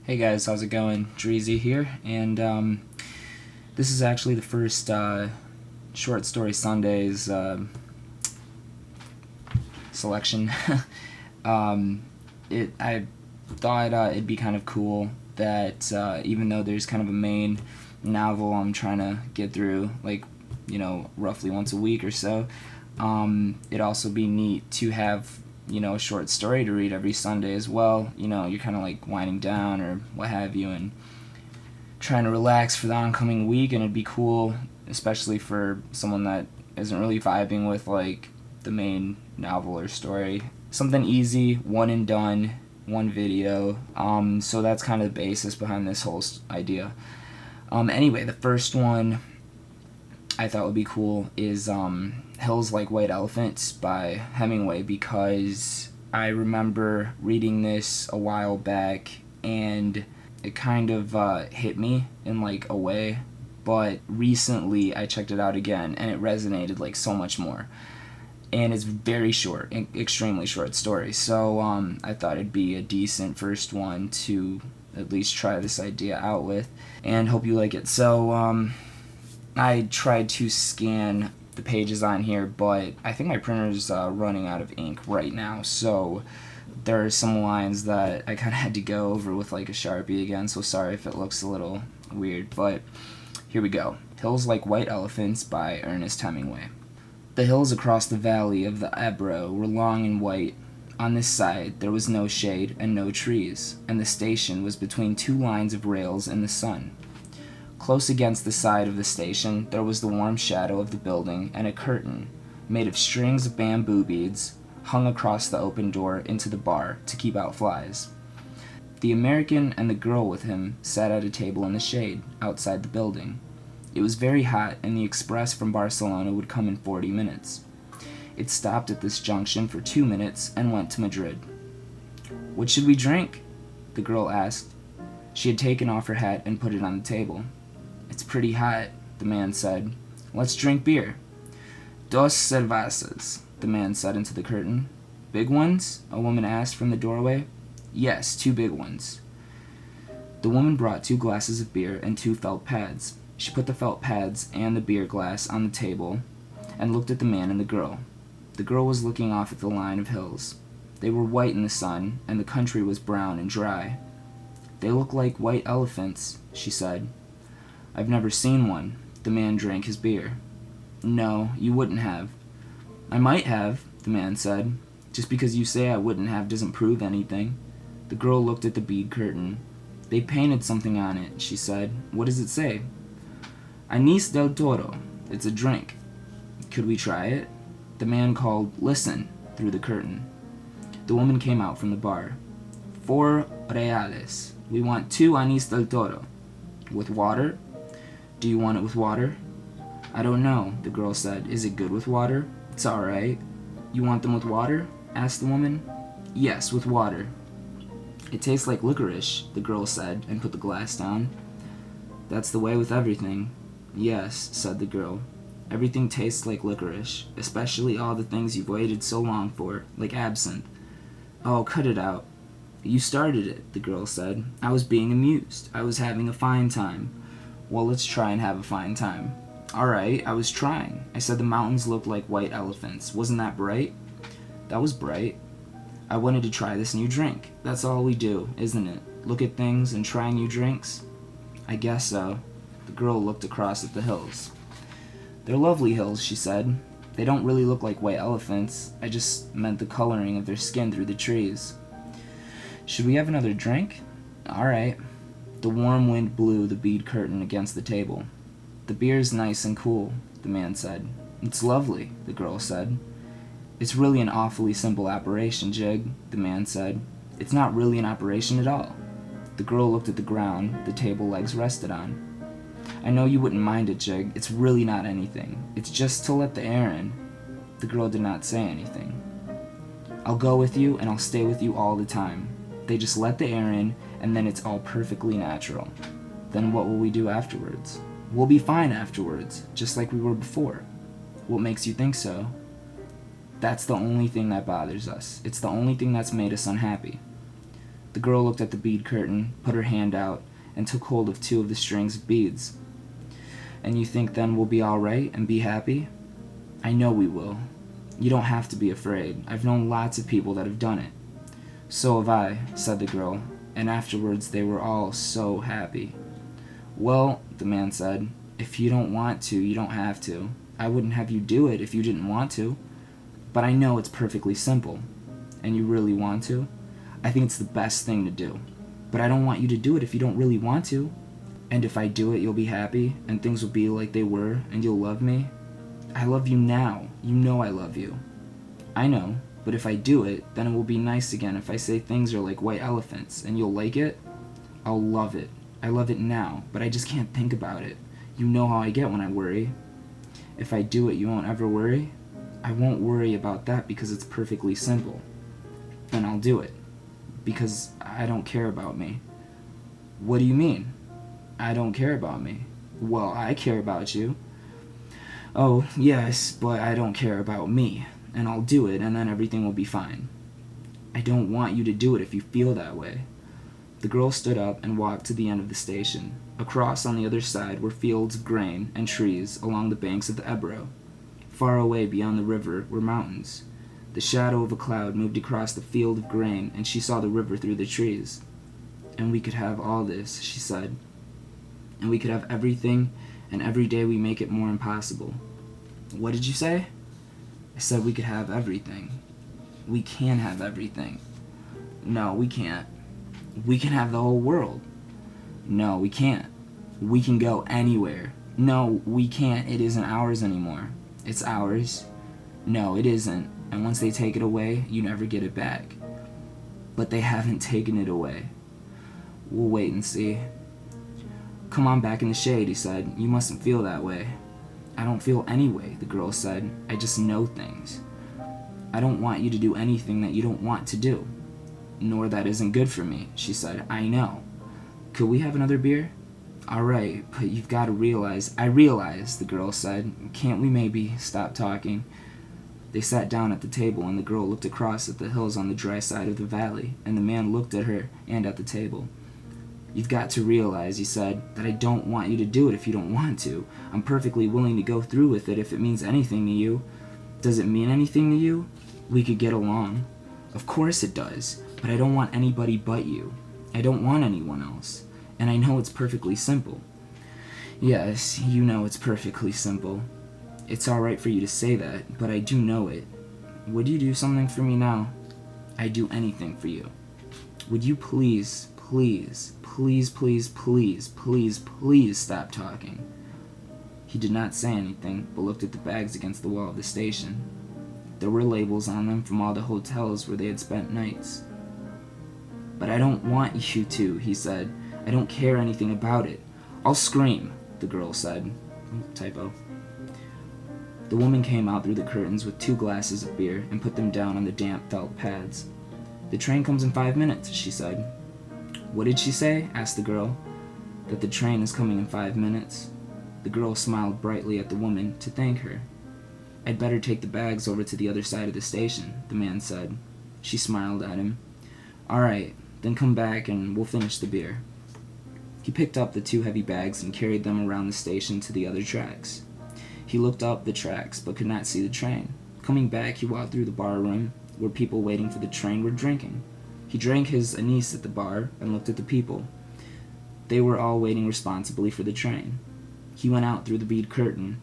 Hey guys, how's it going? Dreezy here, and this is actually the first Short Story Sundays selection. I thought it'd be kind of cool that even though there's kind of a main novel I'm trying to get through, like, roughly once a week or so, it'd also be neat to have a short story to read every Sunday as well. You're kind of like winding down or what have you and trying to relax for the oncoming week, and it'd be cool, especially for someone that isn't really vibing with like the main novel or story. Something easy, one and done, one video. So that's kind of the basis behind this whole idea. Anyway, the first one I thought would be cool is Hills Like White Elephants by Hemingway, because I remember reading this a while back and it kind of hit me in like a way, but recently I checked it out again and it resonated like so much more. And it's very short, extremely short story, so I thought it'd be a decent first one to at least try this idea out with, and hope you like it. So I tried to scan the pages on here, but I think my printer's running out of ink right now, so there are some lines that I kind of had to go over with like a Sharpie again, so sorry if it looks a little weird, but here we go. Hills Like White Elephants by Ernest Hemingway. The hills across the valley of the Ebro were long and white. On this side there was no shade and no trees, and the station was between two lines of rails in the sun. Close against the side of the station there was the warm shadow of the building, and a curtain, made of strings of bamboo beads, hung across the open door into the bar to keep out flies. The American and the girl with him sat at a table in the shade, outside the building. It was very hot, and the express from Barcelona would come in 40 minutes. It stopped at this junction for 2 minutes and went to Madrid. "What should we drink?" the girl asked. She had taken off her hat and put it on the table. "It's pretty hot," the man said. "Let's drink beer." "Dos cervezas," the man said into the curtain. "Big ones?" a woman asked from the doorway. "Yes, 2 big ones." The woman brought 2 glasses of beer and 2 felt pads. She put the felt pads and the beer glass on the table and looked at the man and the girl. The girl was looking off at the line of hills. They were white in the sun, and the country was brown and dry. "They look like white elephants," she said. "I've never seen one." The man drank his beer. "No, you wouldn't have." "I might have," the man said. "Just because you say I wouldn't have doesn't prove anything." The girl looked at the bead curtain. "They painted something on it," she said. "What does it say?" "Anís del Toro. It's a drink." "Could we try it?" The man called, "Listen," through the curtain. The woman came out from the bar. "4 reales. We want 2 Anís del Toro." "With water?" "Do you want it with water?" "I don't know," the girl said. "Is it good with water?" "It's all right." "You want them with water?" asked the woman. "Yes, with water." "It tastes like licorice," the girl said, and put the glass down. "That's the way with everything." "Yes," said the girl. "Everything tastes like licorice, especially all the things you've waited so long for, like absinthe." "Oh, cut it out." "You started it," the girl said. "I was being amused. I was having a fine time." "Well, let's try and have a fine time." "All right, I was trying. I said the mountains looked like white elephants. Wasn't that bright?" "That was bright." "I wanted to try this new drink. That's all we do, isn't it? Look at things and try new drinks?" "I guess so." The girl looked across at the hills. "They're lovely hills," she said. "They don't really look like white elephants. I just meant the coloring of their skin through the trees." "Should we have another drink?" "All right." The warm wind blew the bead curtain against the table. "The beer's nice and cool," the man said. "It's lovely," the girl said. "It's really an awfully simple operation, Jig," the man said. "It's not really an operation at all." The girl looked at the ground the table legs rested on. "I know you wouldn't mind it, Jig. It's really not anything. It's just to let the air in." The girl did not say anything. "I'll go with you, and I'll stay with you all the time. They just let the air in, and then it's all perfectly natural." "Then what will we do afterwards?" "We'll be fine afterwards, just like we were before." "What makes you think so?" "That's the only thing that bothers us. It's the only thing that's made us unhappy." The girl looked at the bead curtain, put her hand out, and took hold of 2 of the strings of beads. "And you think then we'll be all right and be happy?" "I know we will. You don't have to be afraid. I've known lots of people that have done it." "So have I," said the girl, and afterwards they were all so happy. "Well," the man said, "if you don't want to, you don't have to. I wouldn't have you do it if you didn't want to. But I know it's perfectly simple. And you really want to? I think it's the best thing to do. But I don't want you to do it if you don't really want to. And if I do it, you'll be happy, and things will be like they were, and you'll love me. I love you now. You know I love you." "I know, but if I do it, then it will be nice again if I say things are like white elephants, and you'll like it?" "I'll love it. I love it now, but I just can't think about it. You know how I get when I worry." "If I do it, you won't ever worry?" "I won't worry about that because it's perfectly simple." "Then I'll do it. Because I don't care about me." "What do you mean?" "I don't care about me." "Well, I care about you." "Oh, yes, but I don't care about me. And I'll do it, and then everything will be fine." "I don't want you to do it if you feel that way." The girl stood up and walked to the end of the station. Across on the other side were fields of grain and trees along the banks of the Ebro. Far away beyond the river were mountains. The shadow of a cloud moved across the field of grain, and she saw the river through the trees. "And we could have all this," she said. "And we could have everything, and every day we make it more impossible." "What did you say?" "I said we could have everything." "We can have everything." "No, we can't." "We can have the whole world." "No, we can't." "We can go anywhere." "No, we can't. It isn't ours anymore." "It's ours." "No, it isn't. And once they take it away, you never get it back." "But they haven't taken it away." "We'll wait and see." "Come on back in the shade," he said. "You mustn't feel that way." "I don't feel any way," the girl said. "I just know things." "I don't want you to do anything that you don't want to do." "Nor that isn't good for me," she said. "I know." "Could we have another beer?" "All right, but you've got to realize—" "I realize," the girl said. "Can't we maybe stop talking?" They sat down at the table, and the girl looked across at the hills on the dry side of the valley, and the man looked at her and at the table. "You've got to realize," he said, "that I don't want you to do it if you don't want to. I'm perfectly willing to go through with it if it means anything to you." "Does it mean anything to you?" "We could get along." "Of course it does, but I don't want anybody but you. I don't want anyone else. And I know it's perfectly simple." "Yes, you know it's perfectly simple. It's all right for you to say that, but I do know it. Would you do something for me now?" "I'd do anything for you." "Would you please, please, please, please, please, please, please stop talking?" He did not say anything, but looked at the bags against the wall of the station. There were labels on them from all the hotels where they had spent nights. "But I don't want you to," he said. "I don't care anything about it." "I'll scream," the girl said. Typo. The woman came out through the curtains with 2 glasses of beer and put them down on the damp felt pads. "The train comes in 5 minutes, she said. "What did she say?" asked the girl. "That the train is coming in 5 minutes. The girl smiled brightly at the woman to thank her. "I'd better take the bags over to the other side of the station," the man said. She smiled at him. "All right, then come back and we'll finish the beer." He picked up the 2 heavy bags and carried them around the station to the other tracks. He looked up the tracks but could not see the train. Coming back, he walked through the bar room where people waiting for the train were drinking. He drank his anise at the bar and looked at the people. They were all waiting responsibly for the train. He went out through the bead curtain.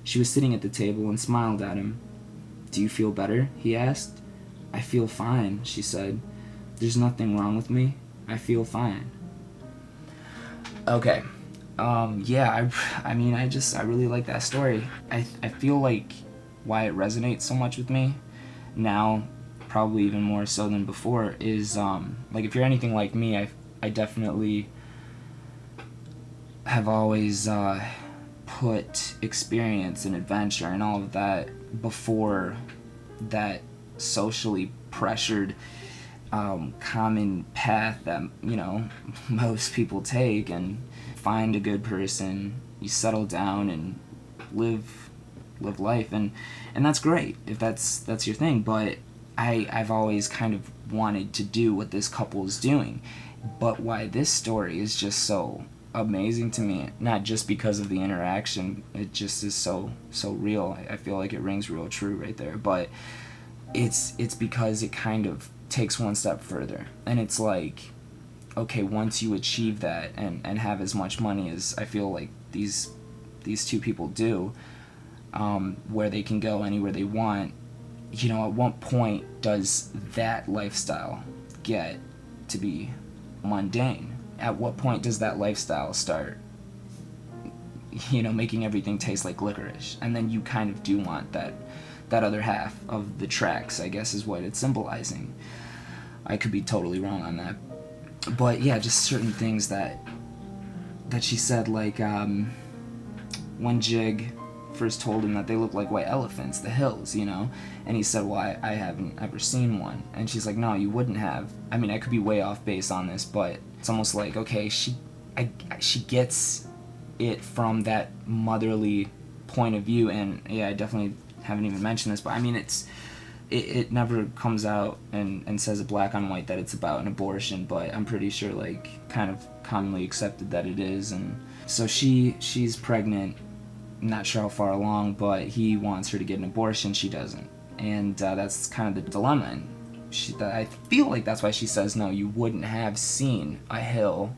She was sitting at the table and smiled at him. "Do you feel better?" he asked. "I feel fine," she said. "There's nothing wrong with me. I feel fine." Okay. Yeah, I really like that story. I feel like why it resonates so much with me now, probably even more so than before, is, like, if you're anything like me, I definitely have always, put experience and adventure and all of that before that socially pressured, common path that, most people take, and find a good person, you settle down and live life, and that's great if that's your thing. But I've always kind of wanted to do what this couple is doing. But why this story is just so amazing to me, not just because of the interaction, it just is so real. I feel like it rings real true right there. But it's because it kind of takes one step further. And it's like, okay, once you achieve that and have as much money as I feel like these two people do, where they can go anywhere they want, you know, at what point does that lifestyle get to be mundane? At what point does that lifestyle start, you know, making everything taste like licorice? And then you kind of do want that other half of the tracks, I guess is what it's symbolizing. I could be totally wrong on that. But yeah, just certain things that she said, like when Jig first told him that they look like white elephants, the hills, you know, and he said, well, I haven't ever seen one. And she's like, no, you wouldn't have. I mean, I could be way off base on this, but it's almost like, okay, she gets it from that motherly point of view. And yeah, I definitely haven't even mentioned this, but I mean, it never comes out and says it black on white that it's about an abortion, but I'm pretty sure, like, kind of commonly accepted that it is. And so she's pregnant, not sure how far along, but he wants her to get an abortion, she doesn't. And that's kind of the dilemma. And I feel like that's why she says, no, you wouldn't have seen a hill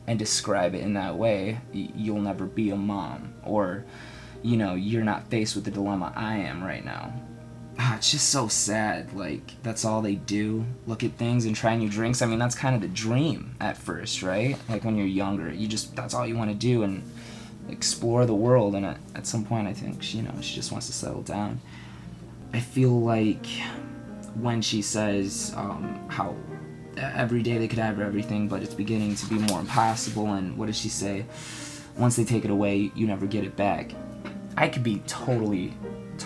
and describe it in that way. You'll never be a mom, or, you know, you're not faced with the dilemma I am right now. It's just so sad. Like, that's all they do, look at things and try new drinks. I mean, that's kind of the dream at first, right? Like, when you're younger, that's all you want to do, and explore the world. And at some point, I think she just wants to settle down. I feel like when she says how every day they could have everything, but it's beginning to be more impossible, and what does she say? Once they take it away, you never get it back. I could be totally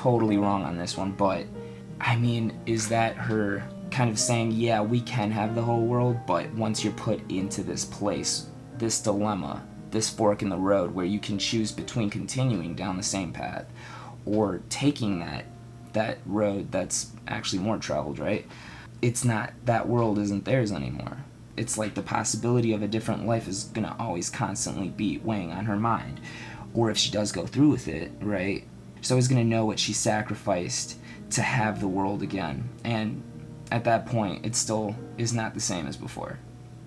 wrong on this one, but I mean, is that her kind of saying, yeah, we can have the whole world, but once you're put into this place, this dilemma, this fork in the road where you can choose between continuing down the same path or taking that road that's actually more traveled, right? It's not, that world isn't theirs anymore. It's like the possibility of a different life is gonna always constantly be weighing on her mind. Or if she does go through with it, right, she's always gonna know what she sacrificed to have the world again. And at that point, it still is not the same as before,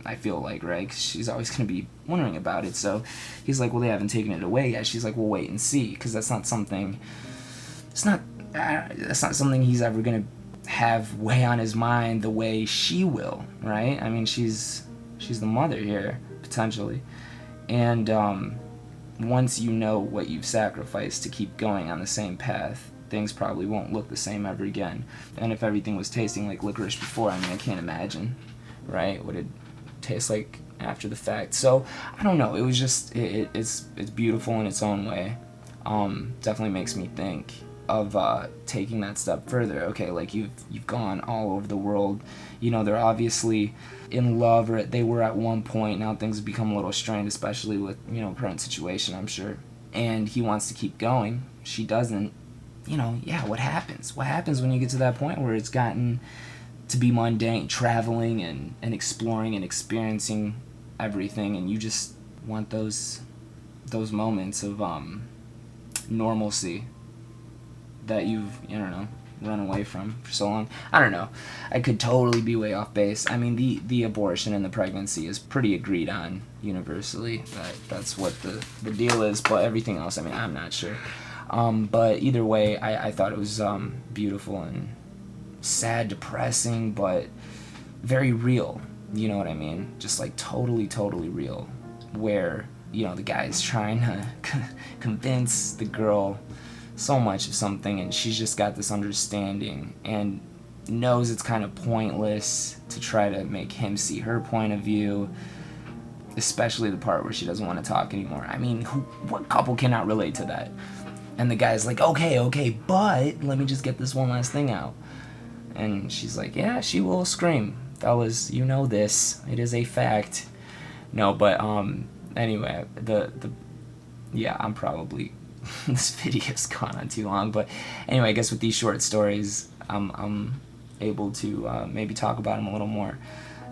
I feel like, right? 'Cause she's always going to be wondering about it. So he's like, well, they haven't taken it away yet. She's like, well, wait and see, because that's not something he's ever going to have weigh on his mind the way she will, right? I mean, she's the mother here, potentially. And once you know what you've sacrificed to keep going on the same path, things probably won't look the same ever again. And if everything was tasting like licorice before, I mean, I can't imagine, right, what it tastes like after the fact. So I don't know, it was just it's beautiful in its own way. Definitely makes me think of taking that step further. Okay, like you've gone all over the world, you know, they're obviously in love, or they were at one point. Now things have become a little strained, especially with, you know, current situation, I'm sure. And he wants to keep going, she doesn't. You know, yeah, what happens when you get to that point where it's gotten to be mundane, traveling and exploring and experiencing everything, and you just want those moments of normalcy that you've, I don't know, run away from for so long. I don't know, I could totally be way off base. I mean, the abortion and the pregnancy is pretty agreed on universally, that's what the deal is, but everything else, I mean, I'm not sure. But either way, I thought it was beautiful and sad, depressing, but very real, you know what I mean? Just like totally real, where, you know, the guy's trying to convince the girl so much of something, and she's just got this understanding and knows it's kind of pointless to try to make him see her point of view, especially the part where she doesn't want to talk anymore. I mean, what couple cannot relate to that? And the guy's like, okay, but let me just get this one last thing out. And she's like, yeah, she will scream. Fellas, you know this. It is a fact. No, but anyway, yeah, I'm probably this video's gone on too long, but anyway, I guess with these short stories, I'm able to maybe talk about them a little more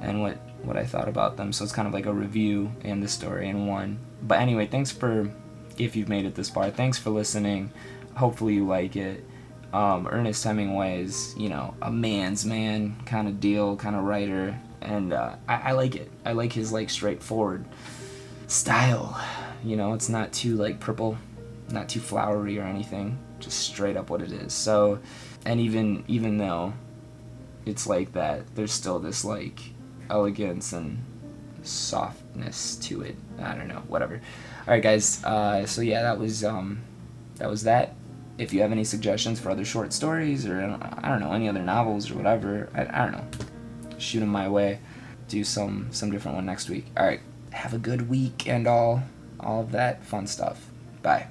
and what I thought about them. So it's kind of like a review and the story in one. But anyway, thanks for, if you've made it this far, thanks for listening. Hopefully you like it. Ernest Hemingway is, a man's man kind of deal, kind of writer, and I like it. I like his like straightforward style. It's not too like purple, not too flowery or anything, just straight up what it is. So, and even though it's like that, there's still this like elegance and softness to it. I don't know, whatever. All right, guys. So yeah, that was that. If you have any suggestions for other short stories or I don't know, any other novels or whatever, I don't know, shoot them my way. Do some different one next week. All right, have a good week and all of that fun stuff. Bye.